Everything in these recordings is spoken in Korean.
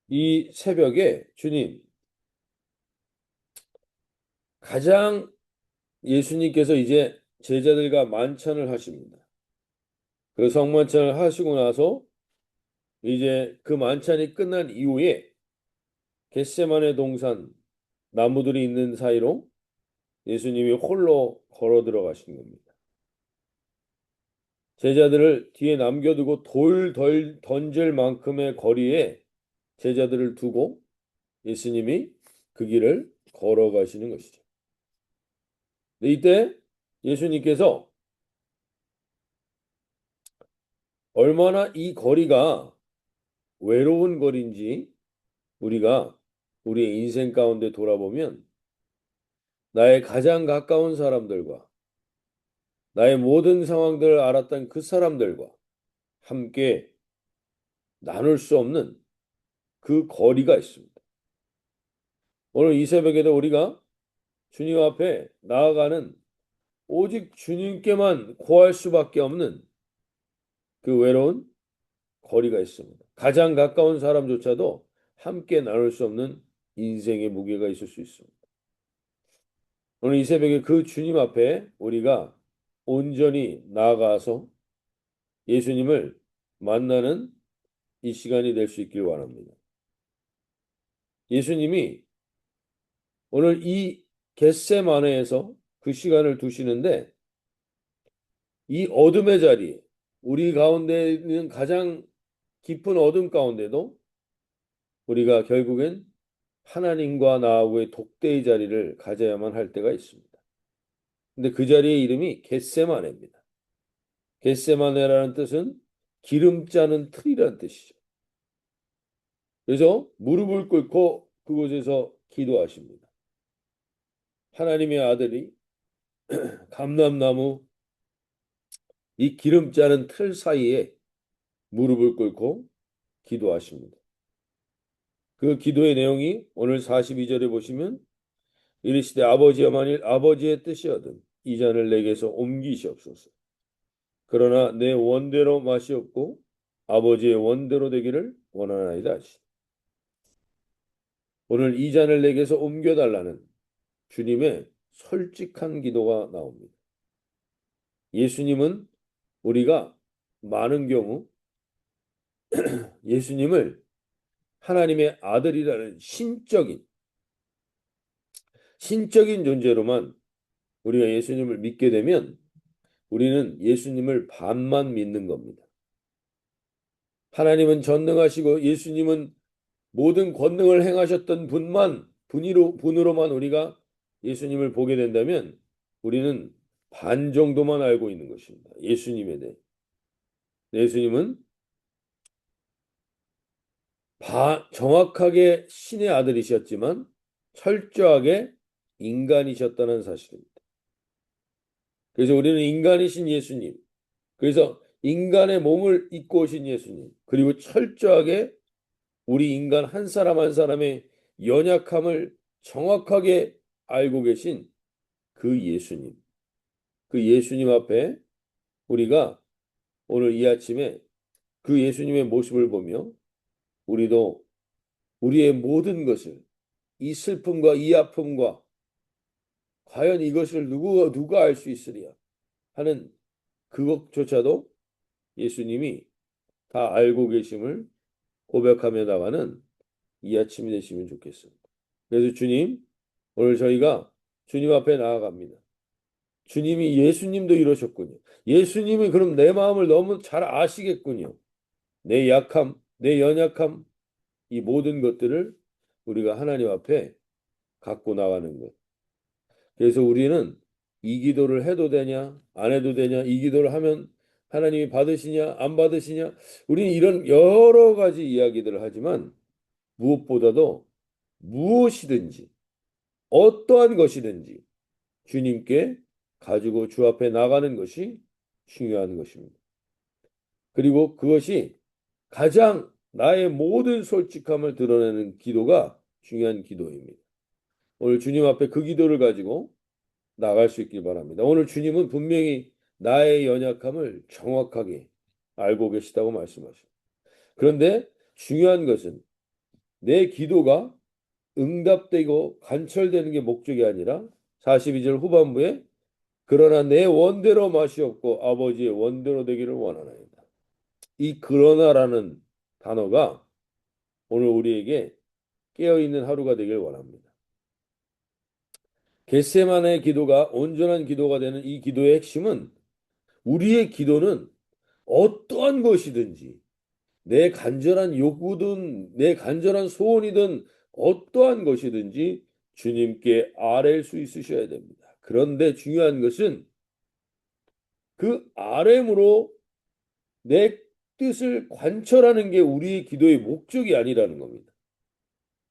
이 새벽에 주님, 가장 예수님께서 이제 제자들과 만찬을 하십니다. 그 성만찬을 하시고 나서 이제 그 만찬이 끝난 이후에 겟세마네 동산 나무들이 있는 사이로 예수님이 홀로 걸어 들어가신 겁니다. 제자들을 뒤에 남겨두고 돌 덜 던질 만큼의 거리에 제자들을 두고 예수님이 그 길을 걸어가시는 것이죠. 근데 이때 예수님께서 얼마나 이 거리가 외로운 거리인지 우리가 우리의 인생 가운데 돌아보면 나의 가장 가까운 사람들과 나의 모든 상황들을 알았던 그 사람들과 함께 나눌 수 없는 그 거리가 있습니다. 오늘 이 새벽에도 우리가 주님 앞에 나아가는 오직 주님께만 구할 수밖에 없는 그 외로운 거리가 있습니다. 가장 가까운 사람조차도 함께 나눌 수 없는 인생의 무게가 있을 수 있습니다. 오늘 이 새벽에 그 주님 앞에 우리가 온전히 나아가서 예수님을 만나는 이 시간이 될 수 있길 원합니다. 예수님이 오늘 이 겟세마네에서 그 시간을 두시는데 이 어둠의 자리, 우리 가운데 있는 가장 깊은 어둠 가운데도 우리가 결국엔 하나님과 나하고의 독대의 자리를 가져야만 할 때가 있습니다. 근데 그 자리의 이름이 겟세마네입니다. 겟세마네라는 뜻은 기름 짜는 틀이라는 뜻이죠. 그래서 무릎을 꿇고 그곳에서 기도하십니다. 하나님의 아들이 감람나무 이 기름 자는 틀 사이에 무릎을 꿇고 기도하십니다. 그 기도의 내용이 오늘 42절에 보시면 이르시되 아버지여 만일 아버지의 뜻이거든 이 잔을 내게서 옮기시옵소서. 그러나 내 원대로 마시옵고 아버지의 원대로 되기를 원하나이다 하시. 오늘 이 잔을 내게서 옮겨달라는 주님의 솔직한 기도가 나옵니다. 예수님은 우리가 많은 경우 예수님을 하나님의 아들이라는 신적인 존재로만 우리가 예수님을 믿게 되면 우리는 예수님을 반만 믿는 겁니다. 하나님은 전능하시고 예수님은 모든 권능을 행하셨던 분으로만 우리가 예수님을 보게 된다면 우리는 반 정도만 알고 있는 것입니다. 예수님에 대해. 예수님은 정확하게 신의 아들이셨지만 철저하게 인간이셨다는 사실입니다. 그래서 우리는 인간이신 예수님, 그래서 인간의 몸을 입고 오신 예수님, 그리고 철저하게 우리 인간 한 사람 한 사람의 연약함을 정확하게 알고 계신 그 예수님, 그 예수님 앞에 우리가 오늘 이 아침에 그 예수님의 모습을 보며 우리도 우리의 모든 것을 이 슬픔과 이 아픔과 과연 이것을 누가 알 수 있으랴 하는 그것조차도 예수님이 다 알고 계심을 고백하며 나가는 이 아침이 되시면 좋겠습니다. 그래서 주님, 오늘 저희가 주님 앞에 나아갑니다. 주님이 예수님도 이러셨군요. 예수님이 그럼 내 마음을 너무 잘 아시겠군요. 내 약함, 내 연약함, 이 모든 것들을 우리가 하나님 앞에 갖고 나가는 것. 그래서 우리는 이 기도를 해도 되냐, 안 해도 되냐, 이 기도를 하면 하나님이 받으시냐, 안 받으시냐, 우리는 이런 여러 가지 이야기들을 하지만 무엇보다도 무엇이든지 어떠한 것이든지 주님께 가지고 주 앞에 나가는 것이 중요한 것입니다. 그리고 그것이 가장 나의 모든 솔직함을 드러내는 기도가 중요한 기도입니다. 오늘 주님 앞에 그 기도를 가지고 나갈 수 있길 바랍니다. 오늘 주님은 분명히 나의 연약함을 정확하게 알고 계시다고 말씀하십니다. 그런데 중요한 것은 내 기도가 응답되고 관철되는 게 목적이 아니라 42절 후반부에 그러나 내 원대로 마시옵고 아버지의 원대로 되기를 원하나이다. 이 그러나라는 단어가 오늘 우리에게 깨어있는 하루가 되길 원합니다. 겟세마네의 기도가 온전한 기도가 되는 이 기도의 핵심은 우리의 기도는 어떠한 것이든지 내 간절한 요구든 내 간절한 소원이든 어떠한 것이든지 주님께 아뢰일 수 있으셔야 됩니다. 그런데 중요한 것은 그 아뢰므로 내 뜻을 관철하는 게 우리의 기도의 목적이 아니라는 겁니다.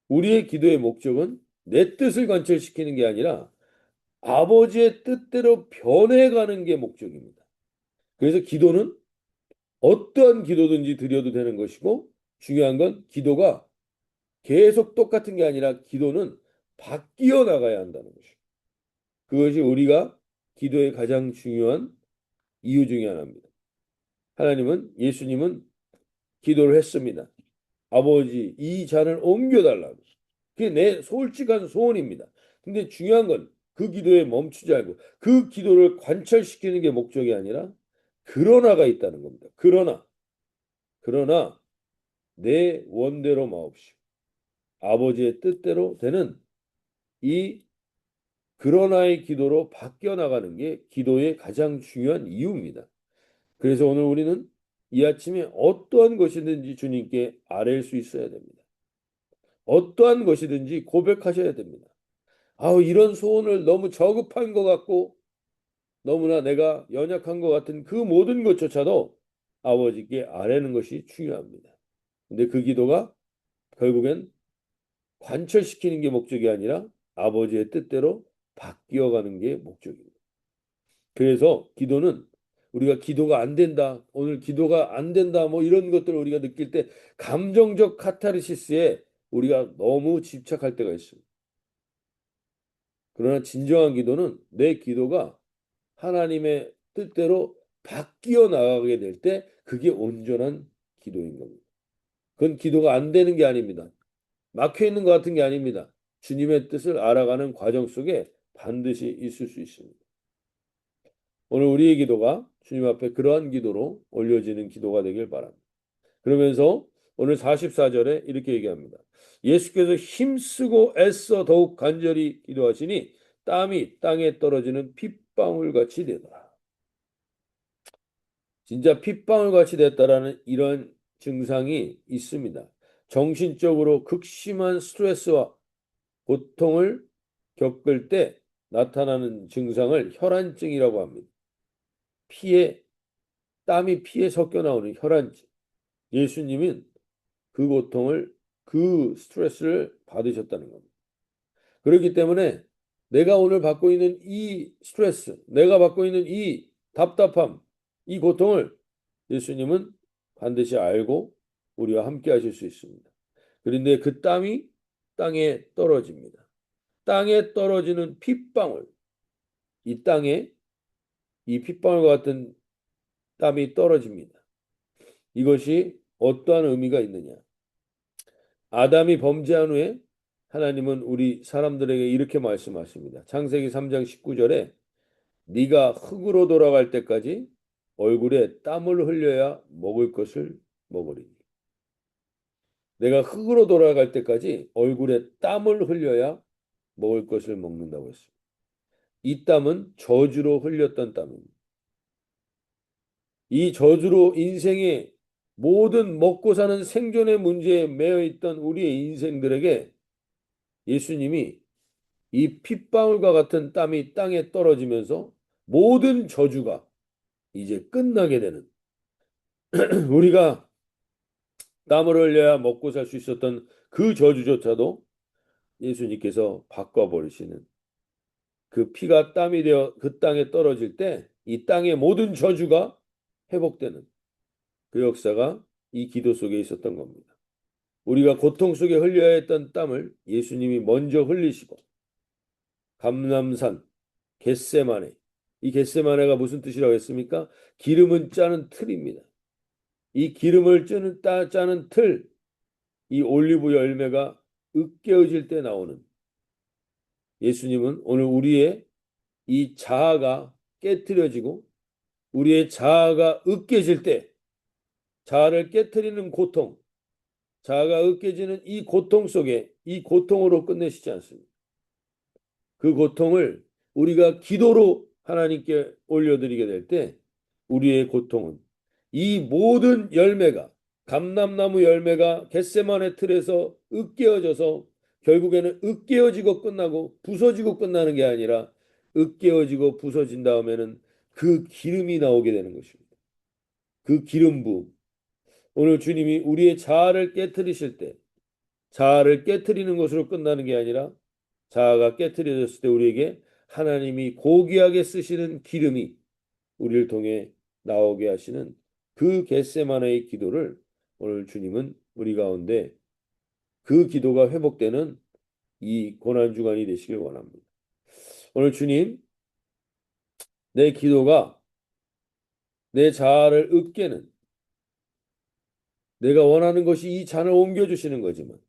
우리의 기도의 목적은 내 뜻을 관철시키는 게 아니라 아버지의 뜻대로 변해가는 게 목적입니다. 그래서 기도는 어떠한 기도든지 드려도 되는 것이고 중요한 건 기도가 계속 똑같은 게 아니라 기도는 바뀌어 나가야 한다는 것이죠. 그것이 우리가 기도의 가장 중요한 이유 중에 하나입니다. 예수님은 기도를 했습니다. 아버지, 이 잔을 옮겨달라고. 그게 내 솔직한 소원입니다. 근데 중요한 건 그 기도에 멈추지 않고 그 기도를 관철시키는 게 목적이 아니라 그러나가 있다는 겁니다. 그러나 내 원대로 마옵시오. 아버지의 뜻대로 되는 이 그러나의 기도로 바뀌어 나가는 게 기도의 가장 중요한 이유입니다. 그래서 오늘 우리는 이 아침에 어떠한 것이든지 주님께 아뢰일 수 있어야 됩니다. 어떠한 것이든지 고백하셔야 됩니다. 아우, 이런 소원을 너무 저급한 것 같고 너무나 내가 연약한 것 같은 그 모든 것조차도 아버지께 아뢰는 것이 중요합니다. 근데 그 기도가 결국엔 관철시키는 게 목적이 아니라 아버지의 뜻대로 바뀌어가는 게 목적입니다. 그래서 기도는 우리가 기도가 안 된다, 오늘 기도가 안 된다, 뭐 이런 것들을 우리가 느낄 때 감정적 카타르시스에 우리가 너무 집착할 때가 있습니다. 그러나 진정한 기도는 내 기도가 하나님의 뜻대로 바뀌어 나가게 될 때 그게 온전한 기도인 겁니다. 그건 기도가 안 되는 게 아닙니다. 막혀 있는 것 같은 게 아닙니다. 주님의 뜻을 알아가는 과정 속에 반드시 있을 수 있습니다. 오늘 우리의 기도가 주님 앞에 그러한 기도로 올려지는 기도가 되길 바랍니다. 그러면서 오늘 44절에 이렇게 얘기합니다. 예수께서 힘쓰고 애써 더욱 간절히 기도하시니 땀이 땅에 떨어지는 핏방울 같이 되더라. 진짜 핏방울 같이 됐다라는 이런 증상이 있습니다. 정신적으로 극심한 스트레스와 고통을 겪을 때 나타나는 증상을 혈안증이라고 합니다. 피에 땀이 피에 섞여 나오는 혈안증. 예수님은 그 고통을 그 스트레스를 받으셨다는 겁니다. 그렇기 때문에 내가 오늘 받고 있는 이 스트레스, 내가 받고 있는 이 답답함, 이 고통을 예수님은 반드시 알고 우리와 함께 하실 수 있습니다. 그런데 그 땀이 땅에 떨어집니다. 땅에 떨어지는 핏방울, 이 땅에 이 핏방울과 같은 땀이 떨어집니다. 이것이 어떠한 의미가 있느냐? 아담이 범죄한 후에 하나님은 우리 사람들에게 이렇게 말씀하십니다. 창세기 3장 19절에 네가 흙으로 돌아갈 때까지 얼굴에 땀을 흘려야 먹을 것을 먹으리니. 내가 흙으로 돌아갈 때까지 얼굴에 땀을 흘려야 먹을 것을 먹는다고 했습니다. 이 땀은 저주로 흘렸던 땀입니다. 이 저주로 인생의 모든 먹고 사는 생존의 문제에 매여 있던 우리의 인생들에게 예수님이 이 핏방울과 같은 땀이 땅에 떨어지면서 모든 저주가 이제 끝나게 되는 우리가 땀을 흘려야 먹고 살 수 있었던 그 저주조차도 예수님께서 바꿔버리시는 그 피가 땀이 되어 그 땅에 떨어질 때 이 땅의 모든 저주가 회복되는 그 역사가 이 기도 속에 있었던 겁니다. 우리가 고통 속에 흘려야 했던 땀을 예수님이 먼저 흘리시고 감람산 겟세마네 이 겟세마네가 무슨 뜻이라고 했습니까? 기름은 짜는 틀입니다. 이 기름을 짜는 틀 이 올리브 열매가 으깨어질 때 나오는 예수님은 오늘 우리의 이 자아가 깨트려지고 우리의 자아가 으깨질 때 자아를 깨트리는 고통, 자아가 으깨지는 이 고통 속에 이 고통으로 끝내시지 않습니다. 그 고통을 우리가 기도로 하나님께 올려드리게 될 때 우리의 고통은 이 모든 열매가 감람나무 열매가 겟세마네 틀에서 으깨어져서 결국에는 으깨어지고 끝나고 부서지고 끝나는 게 아니라 으깨어지고 부서진 다음에는 그 기름이 나오게 되는 것입니다. 그 기름 부음. 오늘 주님이 우리의 자아를 깨뜨리실 때 자아를 깨뜨리는 것으로 끝나는 게 아니라 자아가 깨뜨려졌을 때 우리에게 하나님이 고귀하게 쓰시는 기름이 우리를 통해 나오게 하시는 그 겟세마네의 기도를 오늘 주님은 우리 가운데 그 기도가 회복되는 이 고난주간이 되시길 원합니다. 오늘 주님, 내 기도가 내 자아를 으깨는 내가 원하는 것이 이 잔을 옮겨주시는 거지만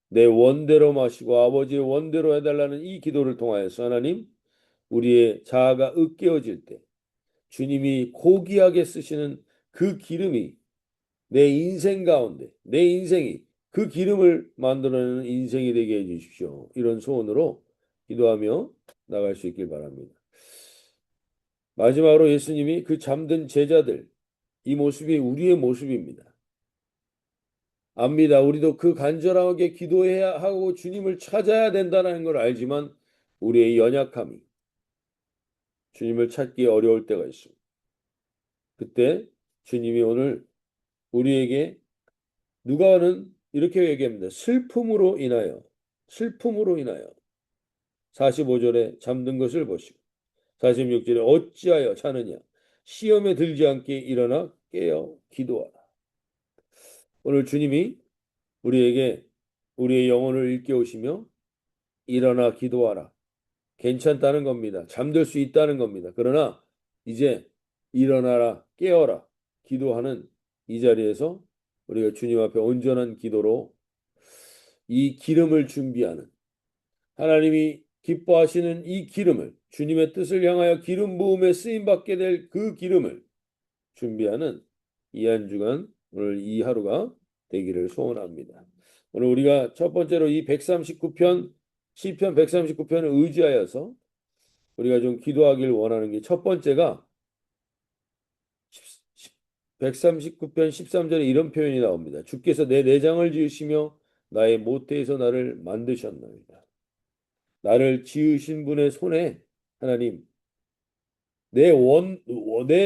내 원대로 마시고 아버지의 원대로 해달라는 이 기도를 통하여서 하나님 우리의 자아가 으깨어질 때 주님이 고귀하게 쓰시는 그 기름이 내 인생 가운데 내 인생이 그 기름을 만들어내는 인생이 되게 해주십시오. 이런 소원으로 기도하며 나갈 수 있길 바랍니다. 마지막으로 예수님이 그 잠든 제자들 이 모습이 우리의 모습입니다. 압니다. 우리도 그 간절하게 기도해야 하고 주님을 찾아야 된다는 걸 알지만 우리의 연약함이 주님을 찾기 어려울 때가 있습니다. 그때 주님이 오늘 우리에게 누가는 이렇게 얘기합니다. 슬픔으로 인하여 45절에 잠든 것을 보시고 46절에 어찌하여 자느냐 시험에 들지 않게 일어나 깨어 기도하라. 오늘 주님이 우리에게 우리의 영혼을 일깨우시며 일어나 기도하라. 괜찮다는 겁니다. 잠들 수 있다는 겁니다. 그러나 이제 일어나라, 깨어라, 기도하는 이 자리에서 우리가 주님 앞에 온전한 기도로 이 기름을 준비하는 하나님이 기뻐하시는 이 기름을 주님의 뜻을 향하여 기름 부음에 쓰임 받게 될 그 기름을 준비하는 이 한 주간 오늘 이 하루가 되기를 소원합니다. 오늘 우리가 첫 번째로 이 139편 시편 139편을 의지하여서 우리가 좀 기도하길 원하는 게 첫 번째가 139편 13절에 이런 표현이 나옵니다. 주께서 내 내장을 지으시며 나의 모태에서 나를 만드셨나이다. 나를 지으신 분의 손에 하나님 내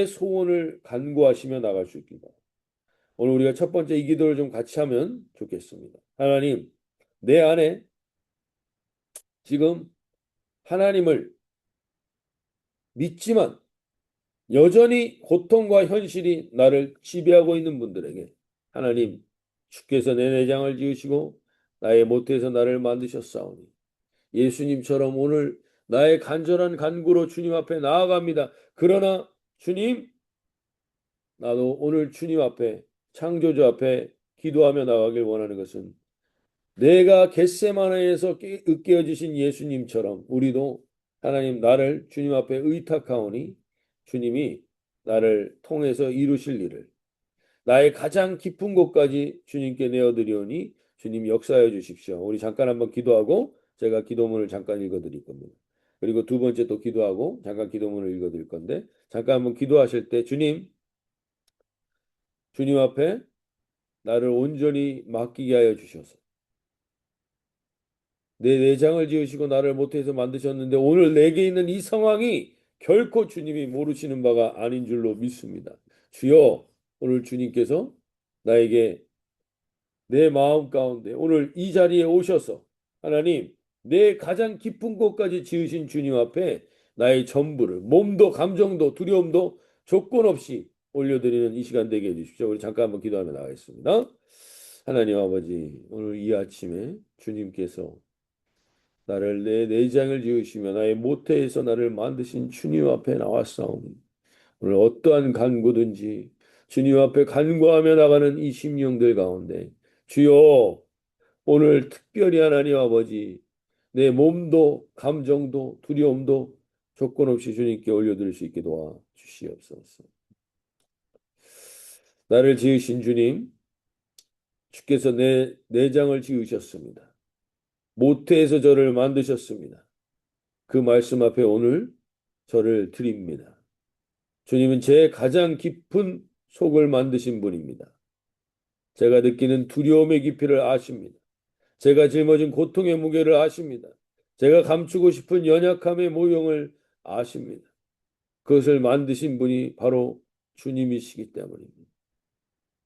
소원을 간구하시며 나갈 수 있기를 바랍니다. 오늘 우리가 첫 번째 이 기도를 좀 같이 하면 좋겠습니다. 하나님, 내 안에 지금 하나님을 믿지만 여전히 고통과 현실이 나를 지배하고 있는 분들에게 하나님, 주께서 내 내장을 지으시고 나의 모태에서 나를 만드셨사오니 예수님처럼 오늘 나의 간절한 간구로 주님 앞에 나아갑니다. 그러나 주님, 나도 오늘 주님 앞에 창조주 앞에 기도하며 나가길 원하는 것은 내가 겟세마네에서 으깨어지신 예수님처럼 우리도 하나님 나를 주님 앞에 의탁하오니 주님이 나를 통해서 이루실 일을 나의 가장 깊은 곳까지 주님께 내어드리오니 주님 역사해 주십시오. 우리 잠깐 한번 기도하고 제가 기도문을 잠깐 읽어드릴 겁니다. 그리고 두 번째 또 기도하고 잠깐 기도문을 읽어드릴 건데 잠깐 한번 기도하실 때 주님 앞에 나를 온전히 맡기게 하여 주셔서 내 내장을 지으시고 나를 모태에서 만드셨는데 오늘 내게 있는 이 상황이 결코 주님이 모르시는 바가 아닌 줄로 믿습니다. 주여 오늘 주님께서 나에게 내 마음 가운데 오늘 이 자리에 오셔서 하나님 내 가장 깊은 곳까지 지으신 주님 앞에 나의 전부를 몸도 감정도 두려움도 조건 없이 올려드리는 이 시간 되게 해주십시오. 우리 잠깐 한번 기도하며 나가겠습니다. 하나님 아버지 오늘 이 아침에 주님께서 나를 내 내장을 지으시며 나의 모태에서 나를 만드신 주님 앞에 나왔사오니 오늘 어떠한 간구든지 주님 앞에 간구하며 나가는 이 심령들 가운데 주여, 오늘 특별히 하나님 아버지, 내 몸도 감정도 두려움도 조건 없이 주님께 올려드릴 수 있게 도와 주시옵소서. 나를 지으신 주님, 주께서 내 내장을 지으셨습니다. 모태에서 저를 만드셨습니다. 그 말씀 앞에 오늘 저를 드립니다. 주님은 제 가장 깊은 속을 만드신 분입니다. 제가 느끼는 두려움의 깊이를 아십니다. 제가 짊어진 고통의 무게를 아십니다. 제가 감추고 싶은 연약함의 모형을 아십니다. 그것을 만드신 분이 바로 주님이시기 때문입니다.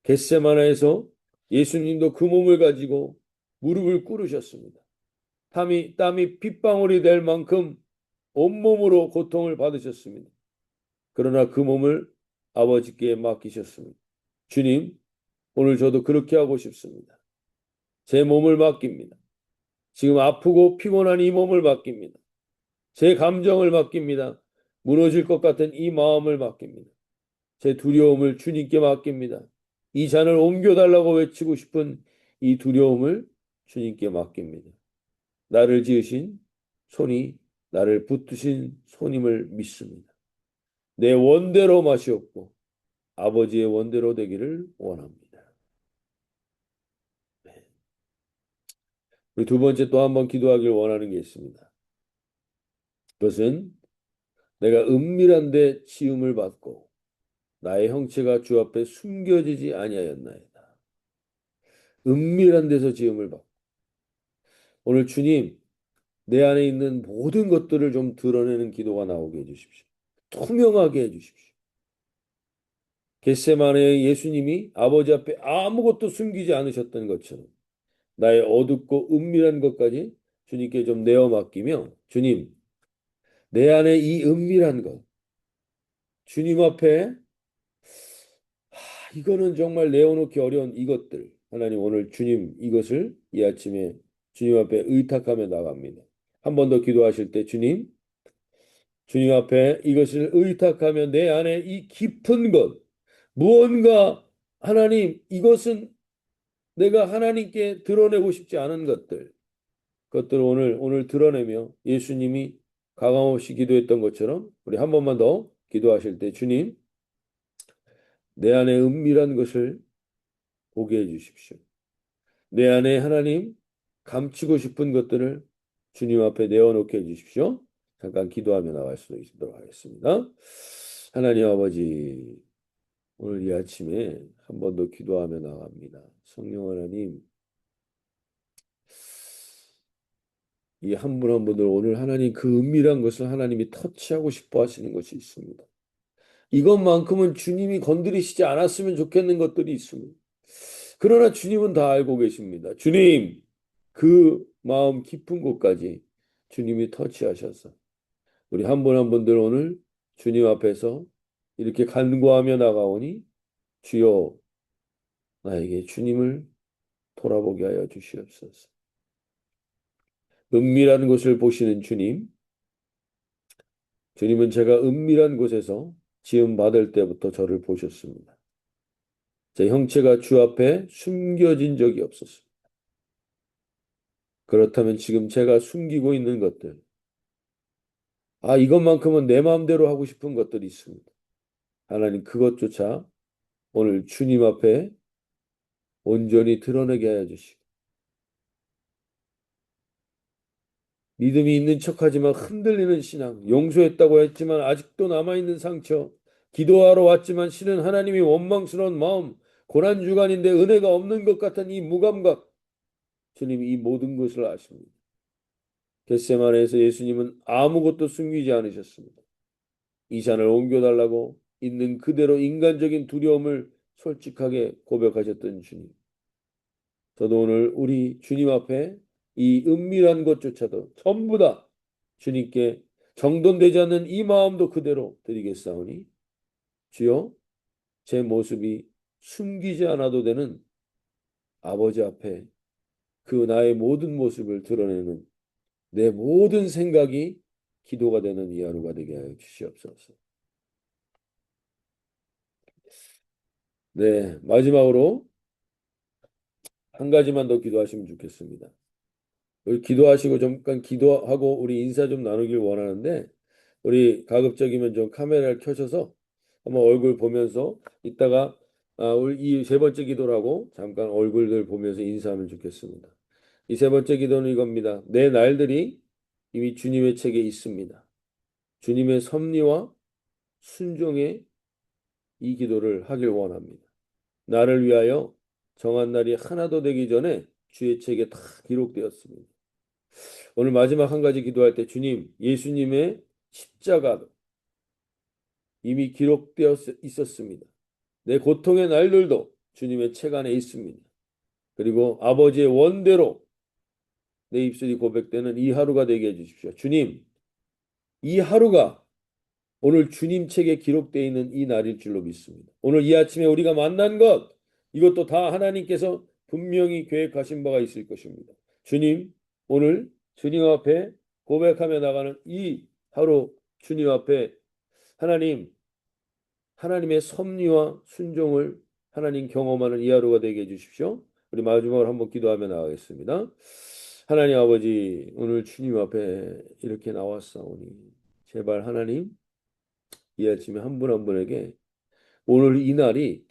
겟세마나에서 예수님도 그 몸을 가지고 무릎을 꿇으셨습니다. 땀이 핏방울이 될 만큼 온몸으로 고통을 받으셨습니다. 그러나 그 몸을 아버지께 맡기셨습니다. 주님, 오늘 저도 그렇게 하고 싶습니다. 제 몸을 맡깁니다. 지금 아프고 피곤한 이 몸을 맡깁니다. 제 감정을 맡깁니다. 무너질 것 같은 이 마음을 맡깁니다. 제 두려움을 주님께 맡깁니다. 이 잔을 옮겨달라고 외치고 싶은 이 두려움을 주님께 맡깁니다. 나를 지으신 손이 나를 붙드신 손임을 믿습니다. 내 원대로 마시옵고 아버지의 원대로 되기를 원합니다. 우리 두 번째 또 한 번 기도하길 원하는 게 있습니다. 그것은 내가 은밀한 데 지음을 받고 나의 형체가 주 앞에 숨겨지지 아니하였나이다. 은밀한 데서 지음을 받고 오늘 주님 내 안에 있는 모든 것들을 좀 드러내는 기도가 나오게 해주십시오. 투명하게 해주십시오. 겟세마네의 예수님이 아버지 앞에 아무것도 숨기지 않으셨던 것처럼 나의 어둡고 은밀한 것까지 주님께 좀 내어 맡기며 주님 내 안에 이 은밀한 것 주님 앞에 이거는 정말 내어놓기 어려운 이것들 하나님 오늘 주님 이것을 이 아침에 주님 앞에 의탁하며 나갑니다. 한 번 더 기도하실 때 주님 앞에 이것을 의탁하며 내 안에 이 깊은 것 무언가 하나님 이것은 내가 하나님께 드러내고 싶지 않은 그것들을 오늘 드러내며 예수님이 가감없이 기도했던 것처럼 우리 한 번만 더 기도하실 때 주님 내 안에 은밀한 것을 보게 해 주십시오. 내 안에 하나님 감추고 싶은 것들을 주님 앞에 내어놓게 해 주십시오. 잠깐 기도하며 나갈 수 있도록 하겠습니다. 하나님 아버지 오늘 이 아침에 한 번 더 기도하며 나갑니다. 성령 하나님 이 한 분 한 분들 오늘 하나님 그 은밀한 것을 하나님이 터치하고 싶어 하시는 것이 있습니다. 이것만큼은 주님이 건드리시지 않았으면 좋겠는 것들이 있습니다. 그러나 주님은 다 알고 계십니다. 주님, 그 마음 깊은 곳까지 주님이 터치하셔서 우리 한 분 한 분들 오늘 주님 앞에서 이렇게 간구하며 나가오니 주여 나에게 주님을 돌아보게 하여 주시옵소서. 은밀한 곳을 보시는 주님, 주님은 제가 은밀한 곳에서 지음 받을 때부터 저를 보셨습니다. 제 형체가 주 앞에 숨겨진 적이 없었습니다. 그렇다면 지금 제가 숨기고 있는 것들, 이것만큼은 내 마음대로 하고 싶은 것들이 있습니다. 하나님 그것조차 오늘 주님 앞에 온전히 드러내게 하여 주시고 믿음이 있는 척하지만 흔들리는 신앙, 용서했다고 했지만 아직도 남아있는 상처, 기도하러 왔지만 실은 하나님이 원망스러운 마음, 고난주간인데 은혜가 없는 것 같은 이 무감각, 주님이 이 모든 것을 아십니다. 겟세마네에서 예수님은 아무것도 숨기지 않으셨습니다. 이 잔을 옮겨달라고 있는 그대로 인간적인 두려움을 솔직하게 고백하셨던 주님. 저도 오늘 우리 주님 앞에 이 은밀한 것조차도 전부 다 주님께 정돈되지 않는 이 마음도 그대로 드리겠사오니 주여 제 모습이 숨기지 않아도 되는 아버지 앞에 그 나의 모든 모습을 드러내는 내 모든 생각이 기도가 되는 이 하루가 되게 하여 주시옵소서. 네, 마지막으로 한 가지만 더 기도하시면 좋겠습니다. 우리 기도하시고 잠깐 기도하고 우리 인사 좀 나누길 원하는데 우리 가급적이면 좀 카메라를 켜셔서 한번 얼굴 보면서 이따가 우리 이 세 번째 기도라고 잠깐 얼굴들 보면서 인사하면 좋겠습니다. 이 세 번째 기도는 이겁니다. 내 날들이 이미 주님의 책에 있습니다. 주님의 섭리와 순종의 이 기도를 하길 원합니다. 나를 위하여 정한 날이 하나도 되기 전에 주의 책에 다 기록되었습니다. 오늘 마지막 한 가지 기도할 때 주님, 예수님의 십자가도 이미 기록되어 있었습니다. 내 고통의 날들도 주님의 책 안에 있습니다. 그리고 아버지의 원대로 내 입술이 고백되는 이 하루가 되게 해주십시오. 주님, 이 하루가 오늘 주님 책에 기록되어 있는 이 날일 줄로 믿습니다. 오늘 이 아침에 우리가 만난 것, 이것도 다 하나님께서 분명히 계획하신 바가 있을 것입니다. 주님, 오늘 주님 앞에 고백하며 나가는 이 하루 주님 앞에 하나님의 섭리와 순종을 하나님 경험하는 이 하루가 되게 해주십시오. 우리 마지막으로 한번 기도하며 나가겠습니다. 하나님 아버지, 오늘 주님 앞에 이렇게 나왔사오니 제발 하나님 이 아침에 한 분 한 분에게 오늘 이 날이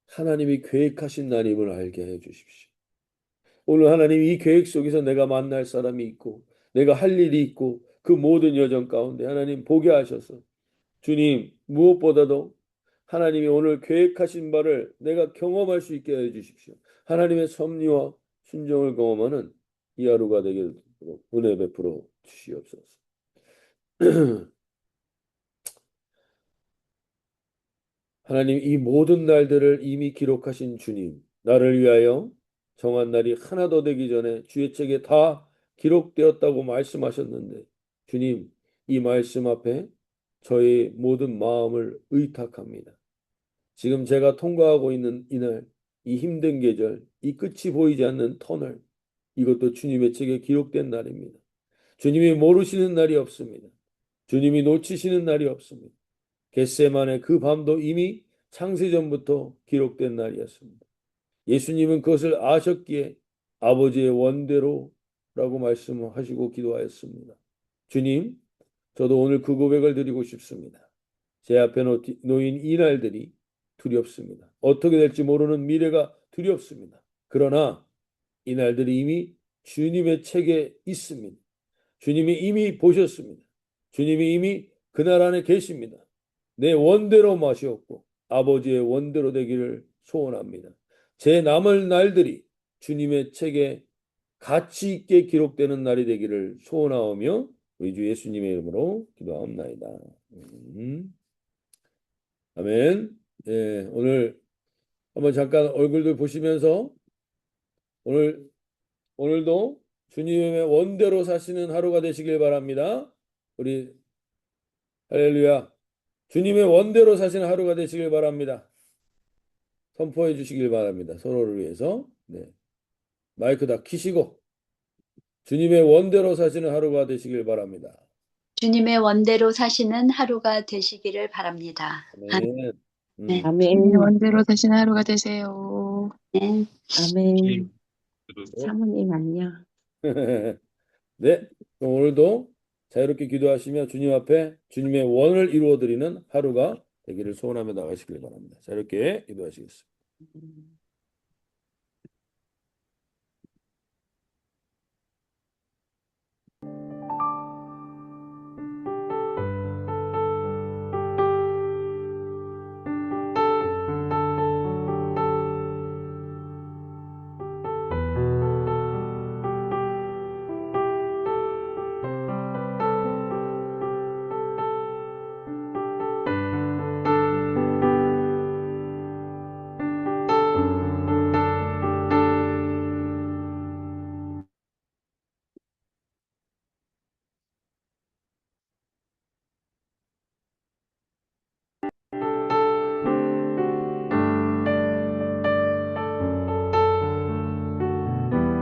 하나님이 계획하신 날임을 알게 해 주십시오. 오늘 하나님 이 계획 속에서 내가 만날 사람이 있고 내가 할 일이 있고 그 모든 여정 가운데 하나님 보게 하셔서 주님 무엇보다도 하나님이 오늘 계획하신 바를 내가 경험할 수 있게 해 주십시오. 하나님의 섭리와 순종을 경험하는 이 하루가 되게 은혜 베풀어 주시옵소서. 하나님 이 모든 날들을 이미 기록하신 주님, 나를 위하여 정한 날이 하나도 되기 전에 주의 책에 다 기록되었다고 말씀하셨는데 주님, 이 말씀 앞에 저의 모든 마음을 의탁합니다. 지금 제가 통과하고 있는 이날, 이 힘든 계절, 이 끝이 보이지 않는 터널, 이것도 주님의 책에 기록된 날입니다. 주님이 모르시는 날이 없습니다. 주님이 놓치시는 날이 없습니다. 겟세마네 그 밤도 이미 창세전부터 기록된 날이었습니다. 예수님은 그것을 아셨기에 아버지의 원대로라고 말씀하시고 기도하였습니다. 주님, 저도 오늘 그 고백을 드리고 싶습니다. 제 앞에 놓인 이 날들이 두렵습니다. 어떻게 될지 모르는 미래가 두렵습니다. 그러나 이 날들이 이미 주님의 책에 있습니다. 주님이 이미 보셨습니다. 주님이 이미 그날 안에 계십니다. 내 원대로 마시옵고 아버지의 원대로 되기를 소원합니다. 제 남을 날들이 주님의 책에 가치 있게 기록되는 날이 되기를 소원하오며 우리 주 예수님의 이름으로 기도하옵나이다. 아멘. 예, 오늘 한번 잠깐 얼굴들 보시면서 오늘 오늘도 주님의 원대로 사시는 하루가 되시길 바랍니다. 우리 할렐루야. 주님의 원대로 사시는 하루가 되시길 바랍니다. 선포해 주시길 바랍니다. 서로를 위해서. 네. 마이크 다 키시고 주님의 원대로 사시는 하루가 되시길 바랍니다. 주님의 원대로 사시는 하루가 되시기를 바랍니다. 아멘. 네. 주님의 원대로 사시는 하루가 되세요. 네. 아멘. 사모님 안녕. 네. 그럼 오늘도 자유롭게 기도하시며 주님 앞에 주님의 원을 이루어 드리는 하루가 되기를 소원하며 나가시길 바랍니다. 자유롭게 기도하시겠습니다.